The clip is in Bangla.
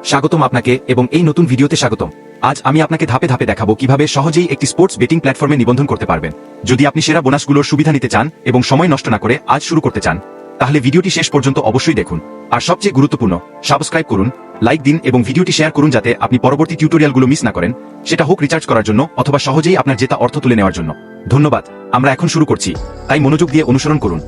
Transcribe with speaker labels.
Speaker 1: স্বাগতম আপনাকে এবং এই নতুন ভিডিওতে স্বাগতম। আজ আমি আপনাকে ধাপে ধাপে দেখাবো কিভাবে সহজেই একটি স্পোর্টস বেটিং প্ল্যাটফর্মে নিবন্ধন করতে পারবেন। যদি আপনি সেরা বোনাসগুলোর সুবিধা নিতে চান এবং সময় নষ্ট না করে আজ শুরু করতে চান, তাহলে ভিডিওটি শেষ পর্যন্ত অবশ্যই দেখুন। আর সবচেয়ে গুরুত্বপূর্ণ, সাবস্ক্রাইব করুন, লাইক দিন এবং ভিডিওটি শেয়ার করুন যাতে আপনি পরবর্তী টিউটোরিয়ালগুলো মিস না করেন, সেটা হোক রিচার্জ করার জন্য অথবা সহজেই আপনার জেতা অর্থ তুলে নেওয়ার জন্য। ধন্যবাদ। আমরা এখন শুরু করছি, তাই মনোযোগ দিয়ে অনুসরণ করুন।